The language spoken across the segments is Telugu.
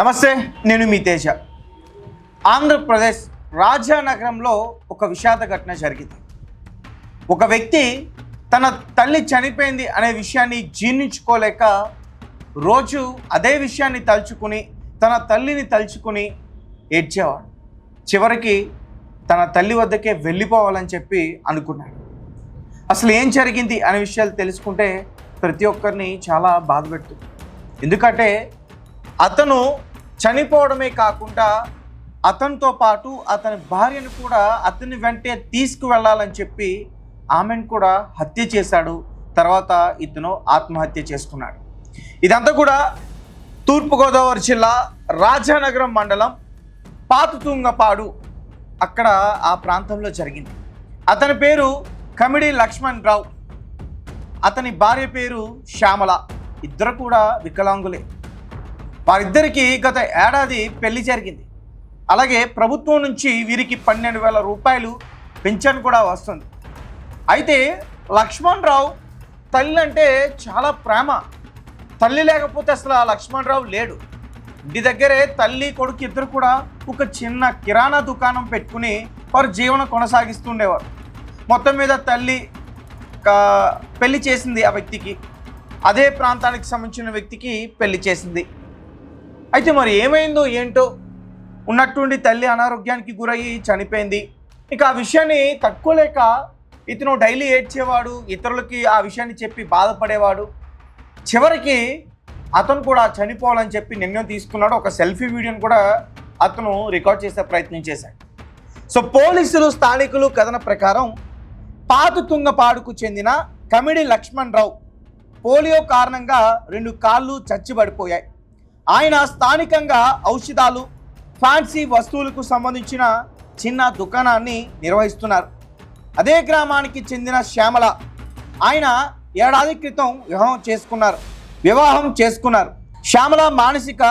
నమస్తే, నేను మీ తేజ. ఆంధ్రప్రదేశ్ రాజానగరంలో ఒక విషాద ఘటన జరిగింది. ఒక వ్యక్తి తన తల్లి చనిపోయింది అనే విషయాన్ని జీర్ణించుకోలేక రోజు అదే విషయాన్ని తలుచుకుని తన తల్లిని తలుచుకుని ఏడ్చేవాడు. చివరికి తన తల్లి వద్దకే వెళ్ళిపోవాలని చెప్పి అనుకున్నాడు. అసలు ఏం జరిగింది అనే విషయాలు తెలుసుకుంటే ప్రతి ఒక్కరిని చాలా బాధ పెడుతుంది. ఎందుకంటే అతను చనిపోవడమే కాకుండా అతనితో పాటు అతని భార్యను కూడా అతని వెంటే తీసుకువెళ్ళాలని చెప్పి ఆమెను కూడా హత్య చేశాడు. తర్వాత ఇతను ఆత్మహత్య చేసుకున్నాడు. ఇదంతా కూడా తూర్పుగోదావరి జిల్లా రాజానగరం మండలం పాతుతుంగపాడు అక్కడ ఆ ప్రాంతంలో జరిగింది. అతని పేరు కమిడి లక్ష్మణ్ రావు, అతని భార్య పేరు శ్యామల. ఇద్దరు కూడా వికలాంగులే. వారిద్దరికీ గత ఏడాది పెళ్లి జరిగింది. అలాగే ప్రభుత్వం నుంచి వీరికి 12,000 రూపాయలు పెన్షన్ కూడా వస్తుంది. అయితే లక్ష్మణ్ రావు తల్లి అంటే చాలా ప్రేమ. తల్లి లేకపోతే అసలు ఆ లక్ష్మణ్ రావు లేడు. ఇంటి దగ్గరే తల్లి కొడుకు ఇద్దరు కూడా ఒక చిన్న కిరాణా దుకాణం పెట్టుకుని వారు జీవనం కొనసాగిస్తుండేవారు. మొత్తం మీద తల్లి పెళ్లి చేసింది ఆ వ్యక్తికి, అదే ప్రాంతానికి సంబంధించిన వ్యక్తికి పెళ్లి చేసింది. అయితే మరి ఏమైందో ఏంటో, ఉన్నట్టుండి తల్లి అనారోగ్యానికి గురయ్యి చనిపోయింది. ఇక ఆ విషయాన్ని తట్టుకోలేక ఇతను డైలీ ఏడ్చేవాడు, ఇతరులకి ఆ విషయాన్ని చెప్పి బాధపడేవాడు. చివరికి అతను కూడా చనిపోవాలని చెప్పి నిర్ణయం తీసుకున్నాడు. ఒక సెల్ఫీ వీడియోని కూడా అతను రికార్డ్ చేసే ప్రయత్నం చేశాడు. సో పోలీసులు స్థానికులు కథన ప్రకారం పాతుతుంగపాడుకు చెందిన కమిడి లక్ష్మణ్ రావు పోలియో కారణంగా 2 కాళ్ళు చచ్చిపడిపోయాయి. ఆయన స్థానికంగా ఔషధాలు, ఫ్యాన్సీ వస్తువులకు సంబంధించిన చిన్న దుకాణాన్ని నిర్వహిస్తున్నారు. అదే గ్రామానికి చెందిన శ్యామల, ఆయన ఏడాది క్రితం వివాహం చేసుకున్నారు. శ్యామల మానసిక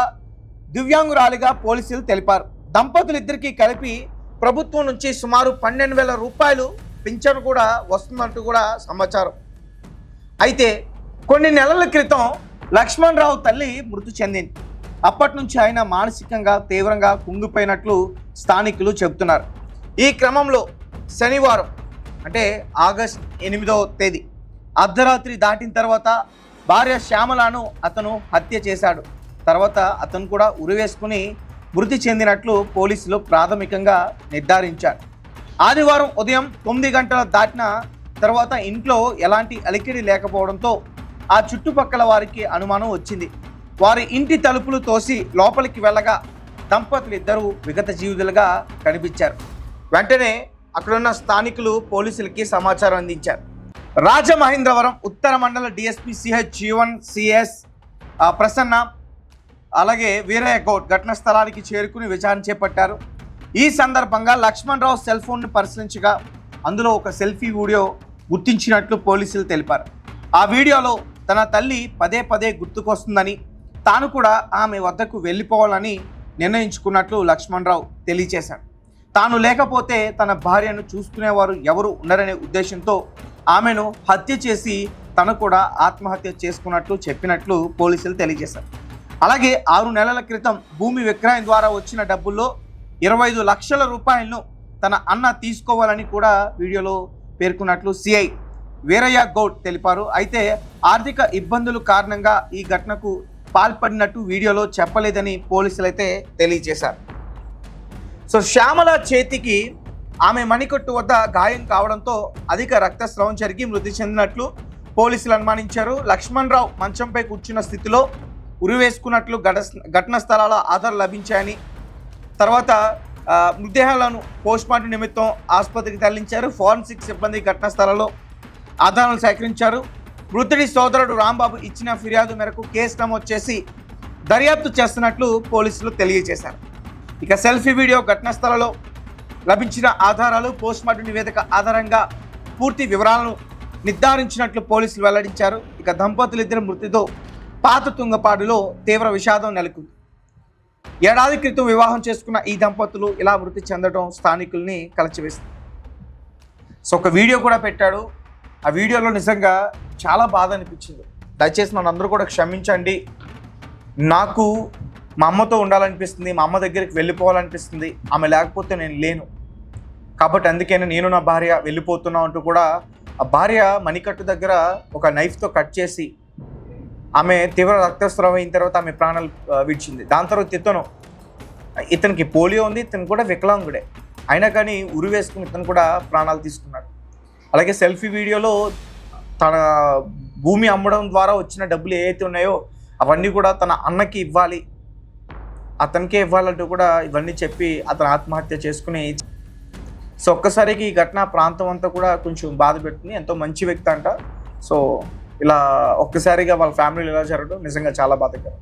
దివ్యాంగురాలిగా పోలీసులు తెలిపారు. దంపతులిద్దరికీ కలిపి ప్రభుత్వం నుంచి సుమారు 12,000 రూపాయలు పింఛను కూడా వస్తుందంటూ కూడా సమాచారం. అయితే కొన్ని నెలల క్రితం లక్ష్మణ్ రావు తల్లి మృతి చెందింది. అప్పటి నుంచి ఆయన మానసికంగా తీవ్రంగా కుంగిపోయినట్లు స్థానికులు చెబుతున్నారు. ఈ క్రమంలో శనివారం అంటే ఆగస్టు 8వ తేదీ అర్ధరాత్రి దాటిన తర్వాత భార్య శ్యామలను అతను హత్య చేశాడు. తర్వాత అతను కూడా ఉరివేసుకుని మృతి చెందినట్లు పోలీసులు ప్రాథమికంగా నిర్ధారించారు. ఆదివారం ఉదయం 9 గంటల దాటిన తర్వాత ఇంట్లో ఎలాంటి అలికిడి లేకపోవడంతో ఆ చుట్టుపక్కల వారికి అనుమానం వచ్చింది. వారి ఇంటి తలుపులు తోసి లోపలికి వెళ్ళగా దంపతులు ఇద్దరు విగత జీవితులుగా కనిపించారు. వెంటనే అక్కడున్న స్థానికులు పోలీసులకి సమాచారం అందించారు. రాజమహేంద్రవరం ఉత్తర మండల డిఎస్పీ సిహెచ్ ప్రసన్న అలాగే వీరయ్య గౌడ్ ఘటనా స్థలానికి చేరుకుని విచారణ చేపట్టారు. ఈ సందర్భంగా లక్ష్మణ్ రావు సెల్ ఫోన్ను పరిశీలించగా అందులో ఒక సెల్ఫీ వీడియో గుర్తించినట్లు పోలీసులు తెలిపారు. ఆ వీడియోలో తన తల్లి పదే పదే గుర్తుకొస్తుందని, తాను కూడా ఆమె వద్దకు వెళ్ళిపోవాలని నిర్ణయించుకున్నట్లు లక్ష్మణ్ రావు తెలియచేశాడు. తాను లేకపోతే తన భార్యను చూసుకునేవారు ఎవరు ఉండరనే ఉద్దేశంతో ఆమెను హత్య చేసి తను కూడా ఆత్మహత్య చేసుకున్నట్లు చెప్పినట్లు పోలీసులు తెలియజేశారు. అలాగే 6 నెలల క్రితం భూమి విక్రయం ద్వారా వచ్చిన డబ్బుల్లో 25 లక్షల రూపాయలను తన అన్న తీసుకోవాలని కూడా వీడియోలో పేర్కొన్నట్లు సిఐ వీరయ్య గౌడ్ తెలిపారు. అయితే ఆర్థిక ఇబ్బందుల కారణంగా ఈ ఘటనకు పాల్పడినట్టు వీడియోలో చెప్పలేదని పోలీసులు అయితే తెలియజేశారు. సో శ్యామల చేతికి ఆమె మణికట్టు వద్ద గాయం కావడంతో అధిక రక్తస్రావం జరిగి మృతి చెందినట్లు పోలీసులు అనుమానించారు. లక్ష్మణ్ రావు మంచంపై కూర్చున్న స్థితిలో ఉరివేసుకున్నట్లు ఘటన స్థలాల ఆధారాలు లభించాయని, తర్వాత మృతదేహాలను పోస్ట్మార్టం నిమిత్తం ఆసుపత్రికి తరలించారు. ఫోరెన్సిక్ సిబ్బంది ఘటనా స్థలంలో ఆధారాలు సేకరించారు. మృతుడి సోదరుడు రాంబాబు ఇచ్చిన ఫిర్యాదు మేరకు కేసు నమోదు చేసి దర్యాప్తు చేస్తున్నట్లు పోలీసులు తెలియజేశారు. ఇక సెల్ఫీ వీడియో, ఘటనా స్థలంలో లభించిన ఆధారాలు, పోస్ట్మార్టం నివేదిక ఆధారంగా పూర్తి వివరాలను నిర్ధారించినట్లు పోలీసులు వెల్లడించారు. ఇక దంపతులిద్దరి మృతితో పాతుతుంగపాడులో తీవ్ర విషాదం నెలకొంది. ఏడాది క్రితం వివాహం చేసుకున్న ఈ దంపతులు ఇలా మృతి చెందడం స్థానికుల్ని కలచివేస్తుంది. సో ఒక వీడియో కూడా పెట్టాడు. ఆ వీడియోలో నిజంగా చాలా బాధ అనిపించింది. దయచేసి మనందరూ కూడా క్షమించండి. నాకు మా అమ్మతో ఉండాలనిపిస్తుంది, మా అమ్మ దగ్గరికి వెళ్ళిపోవాలనిపిస్తుంది, ఆమె లేకపోతే నేను లేను, కాబట్టి అందుకని నేను నా భార్య వెళ్ళిపోతున్నాం అంటూ కూడా ఆ భార్య మణికట్టు దగ్గర ఒక నైఫ్తో కట్ చేసి ఆమె తీవ్ర రక్తస్రావం అయిన తర్వాత ఆమె ప్రాణాలు విడిచింది. దాని తర్వాత ఇతనికి పోలియో ఉంది, ఇతను కూడా వికలాంగుడే, అయినా కానీ ఉరి వేసుకుని ఇతను కూడా ప్రాణాలు తీసుకున్నాడు. అలాగే సెల్ఫీ వీడియోలో తన భూమి అమ్మడం ద్వారా వచ్చిన డబ్బులు ఏవైతే ఉన్నాయో అవన్నీ కూడా తన అన్నకి ఇవ్వాలి, అతనికే ఇవ్వాలంటూ కూడా ఇవన్నీ చెప్పి అతను ఆత్మహత్య చేసుకుని. సో ఒక్కసారికి ఈ ఘటన ప్రాంతం అంతా కూడా కొంచెం బాధ పెడుతుంది. ఎంతో మంచి వ్యక్తి అంట. సో ఇలా ఒక్కసారిగా వాళ్ళ ఫ్యామిలీలో ఇలా జరగడం నిజంగా చాలా బాధాకరం.